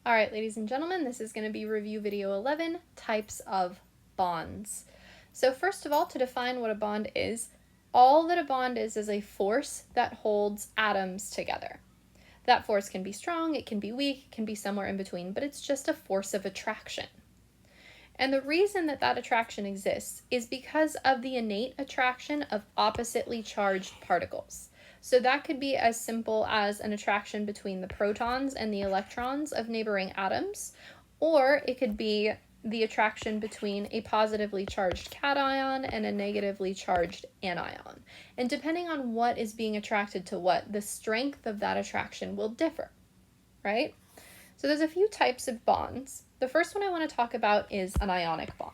All right, ladies and gentlemen, this is going to be review video 11, types of bonds. So first of all, to define what a bond is, all that a bond is a force that holds atoms together. That force can be strong, it can be weak, it can be somewhere in between, but it's just a force of attraction. And the reason that that attraction exists is because of the innate attraction of oppositely charged particles. So that could be as simple as an attraction between the protons and the electrons of neighboring atoms, or it could be the attraction between a positively charged cation and a negatively charged anion. And depending on what is being attracted to what, the strength of that attraction will differ, right? So there's a few types of bonds. The first one I want to talk about is an ionic bond.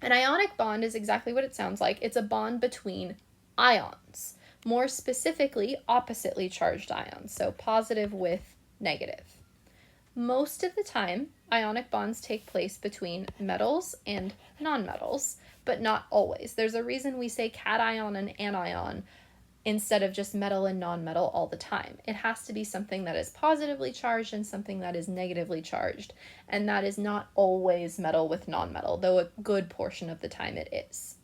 An ionic bond is exactly what it sounds like. It's a bond between ions, more specifically oppositely charged ions, so positive with negative. Most of the time, ionic bonds take place between metals and nonmetals, but not always. There's a reason we say cation and anion instead of just metal and nonmetal all the time. It has to be something that is positively charged and something that is negatively charged, and that is not always metal with nonmetal, though a good portion of the time it is.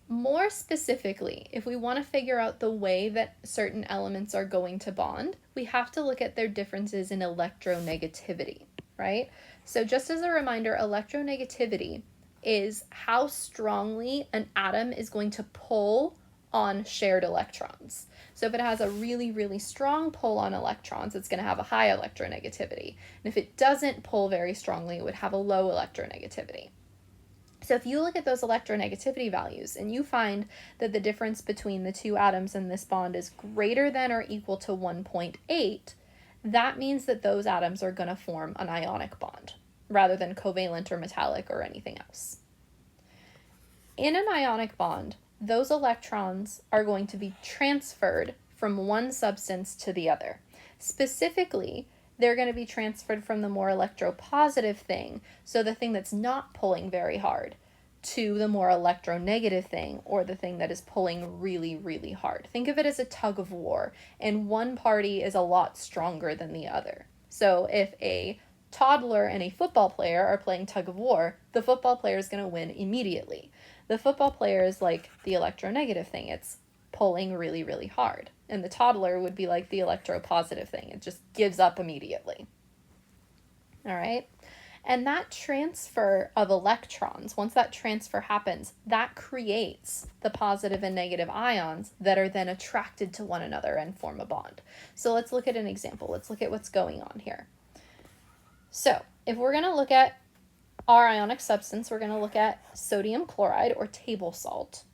More specifically, if we want to figure out the way that certain elements are going to bond, we have to look at their differences in electronegativity, right? So just as a reminder, electronegativity is how strongly an atom is going to pull on shared electrons. So if it has a really, really strong pull on electrons, it's going to have a high electronegativity. And if it doesn't pull very strongly, it would have a low electronegativity. So if you look at those electronegativity values and you find that the difference between the two atoms in this bond is greater than or equal to 1.8, that means that those atoms are going to form an ionic bond rather than covalent or metallic or anything else. In an ionic bond, those electrons are going to be transferred from one substance to the other. Specifically, they're going to be transferred from the more electropositive thing, so the thing that's not pulling very hard, to the more electronegative thing, or the thing that is pulling really, really hard. Think of it as a tug of war, and one party is a lot stronger than the other. So if a toddler and a football player are playing tug of war, the football player is going to win immediately. The football player is like the electronegative thing. It's pulling really, really hard. And the toddler would be like the electropositive thing. It just gives up immediately. All right? And that transfer of electrons, once that transfer happens, that creates the positive and negative ions that are then attracted to one another and form a bond. So let's look at an example. Let's look at what's going on here. So if we're going to look at our ionic substance, we're going to look at sodium chloride or table salt.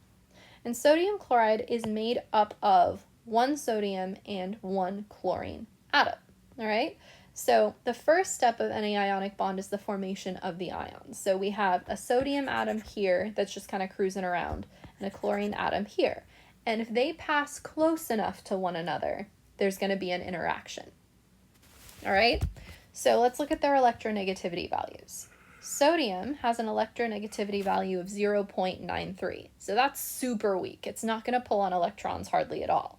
And sodium chloride is made up of one sodium and one chlorine atom, all right? So the first step of any ionic bond is the formation of the ions. So we have a sodium atom here that's just kind of cruising around and a chlorine atom here. And if they pass close enough to one another, there's going to be an interaction, all right? So let's look at their electronegativity values. Sodium has an electronegativity value of 0.93, so that's super weak. It's not going to pull on electrons hardly at all.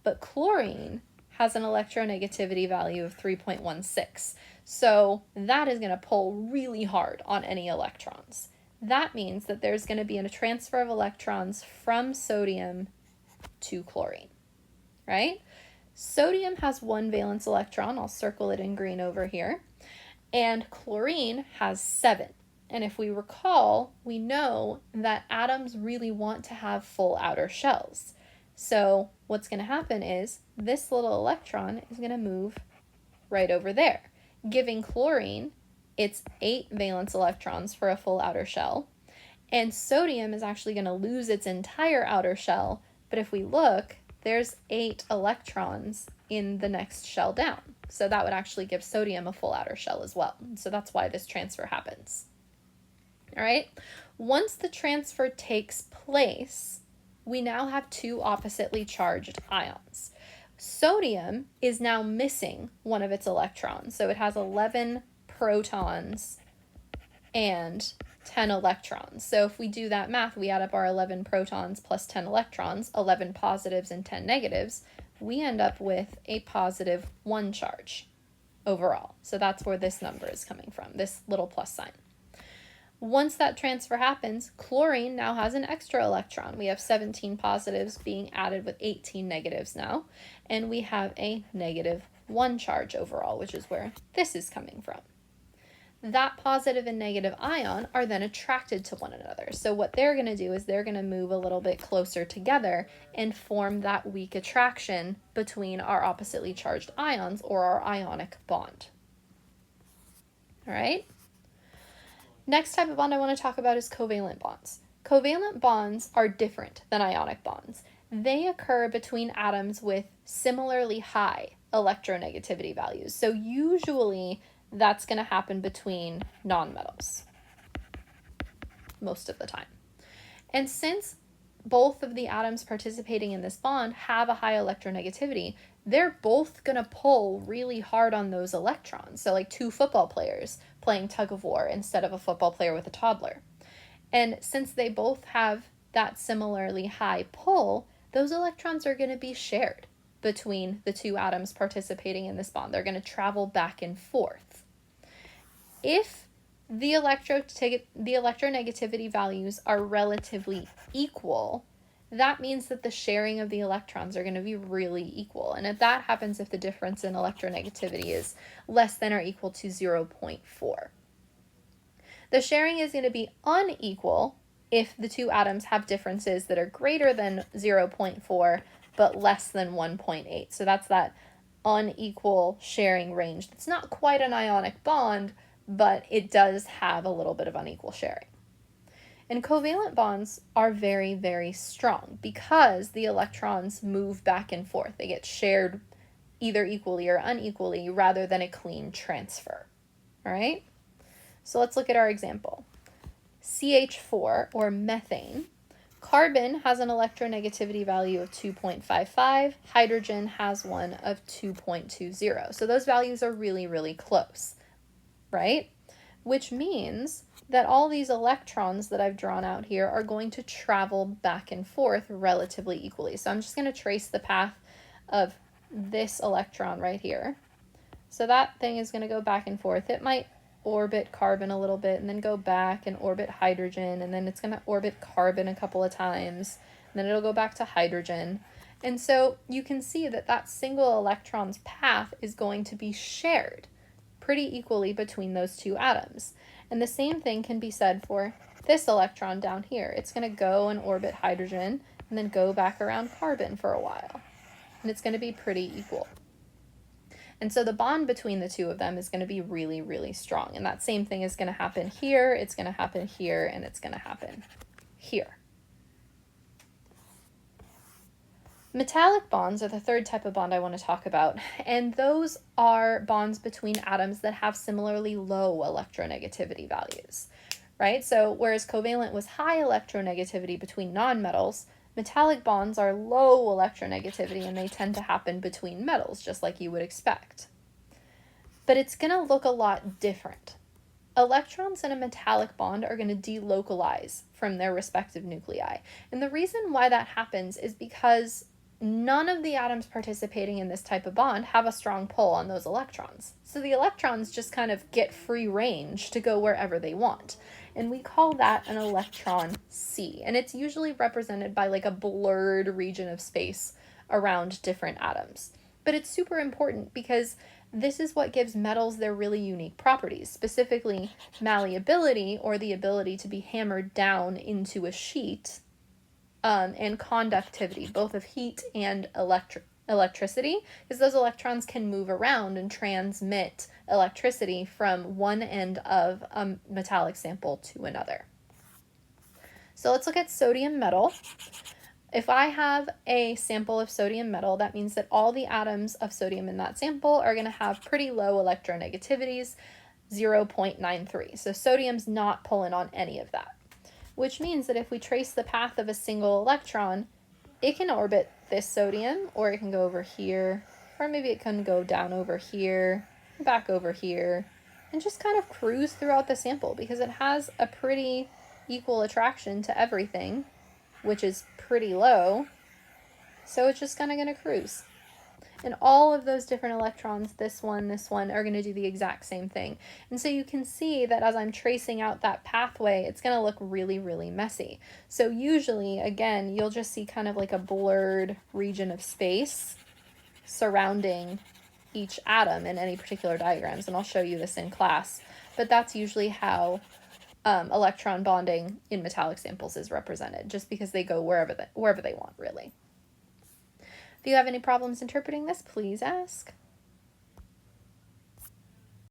But chlorine has an electronegativity value of 3.16, so that is going to pull really hard on any electrons. That means that there's going to be a transfer of electrons from sodium to chlorine, right? Sodium has one valence electron. I'll circle it in green over here. And chlorine has 7. And if we recall, we know that atoms really want to have full outer shells. So what's going to happen is this little electron is going to move right over there, giving chlorine its 8 valence electrons for a full outer shell. And sodium is actually going to lose its entire outer shell. But if we look, there's 8 electrons in the next shell down. So that would actually give sodium a full outer shell as well. So that's why this transfer happens. All right. Once the transfer takes place, we now have two oppositely charged ions. Sodium is now missing one of its electrons. So it has 11 protons and 10 electrons. So if we do that math, we add up our 11 protons plus 10 electrons, 11 positives and 10 negatives, we end up with a positive 1 charge. overall. So that's where this number is coming from, this little plus sign. Once that transfer happens, chlorine now has an extra electron. We have 17 positives being added with 18 negatives now, and we have a -1 charge overall, which is where this is coming from. That positive and negative ion are then attracted to one another. So what they're going to do is they're going to move a little bit closer together and form that weak attraction between our oppositely charged ions, or our ionic bond. All right? Next type of bond I want to talk about is covalent bonds. Covalent bonds are different than ionic bonds. They occur between atoms with similarly high electronegativity values. So usually that's going to happen between nonmetals most of the time. And since both of the atoms participating in this bond have a high electronegativity, they're both going to pull really hard on those electrons. So like two football players playing tug of war instead of a football player with a toddler. And since they both have that similarly high pull, those electrons are going to be shared between the two atoms participating in this bond. They're going to travel back and forth. If the electronegativity values are relatively equal, that means that the sharing of the electrons are going to be really equal. And if that happens, if the difference in electronegativity is less than or equal to 0.4. The sharing is going to be unequal if the two atoms have differences that are greater than 0.4 but less than 1.8. So that's that unequal sharing range. It's not quite an ionic bond, but it does have a little bit of unequal sharing. And covalent bonds are very, very strong because the electrons move back and forth. They get shared either equally or unequally rather than a clean transfer. All right? So let's look at our example. CH4, or methane. Carbon has an electronegativity value of 2.55. Hydrogen has one of 2.20. So those values are really, really close, right? Which means that all these electrons that I've drawn out here are going to travel back and forth relatively equally. So I'm just going to trace the path of this electron right here. So that thing is going to go back and forth. It might orbit carbon a little bit and then go back and orbit hydrogen, and then it's going to orbit carbon a couple of times, and then it'll go back to hydrogen. And so you can see that that single electron's path is going to be shared pretty equally between those two atoms. And the same thing can be said for this electron down here. It's going to go and orbit hydrogen and then go back around carbon for a while. And it's going to be pretty equal. And so the bond between the two of them is going to be really, really strong. And that same thing is going to happen here, it's going to happen here, and it's going to happen here. Metallic bonds are the third type of bond I want to talk about, and those are bonds between atoms that have similarly low electronegativity values, right? So whereas covalent was high electronegativity between nonmetals, metallic bonds are low electronegativity, and they tend to happen between metals, just like you would expect. But it's going to look a lot different. Electrons in a metallic bond are going to delocalize from their respective nuclei. And the reason why that happens is because none of the atoms participating in this type of bond have a strong pull on those electrons. So the electrons just kind of get free range to go wherever they want. And we call that an electron sea. And it's usually represented by like a blurred region of space around different atoms. But it's super important because this is what gives metals their really unique properties, specifically malleability, or the ability to be hammered down into a sheet, and conductivity, both of heat and electricity, because those electrons can move around and transmit electricity from one end of a metallic sample to another. So let's look at sodium metal. If I have a sample of sodium metal, that means that all the atoms of sodium in that sample are going to have pretty low electronegativities, 0.93. So sodium's not pulling on any of that, which means that if we trace the path of a single electron, it can orbit this sodium, or it can go over here, or maybe it can go down over here, back over here, and just kind of cruise throughout the sample because it has a pretty equal attraction to everything, which is pretty low, so it's just kind of going to cruise. And all of those different electrons, this one, are going to do the exact same thing. And so you can see that as I'm tracing out that pathway, it's going to look really, really messy. So usually, again, you'll just see kind of like a blurred region of space surrounding each atom in any particular diagrams. And I'll show you this in class. But that's usually how electron bonding in metallic samples is represented, just because they go wherever they want, really. If you have any problems interpreting this, please ask.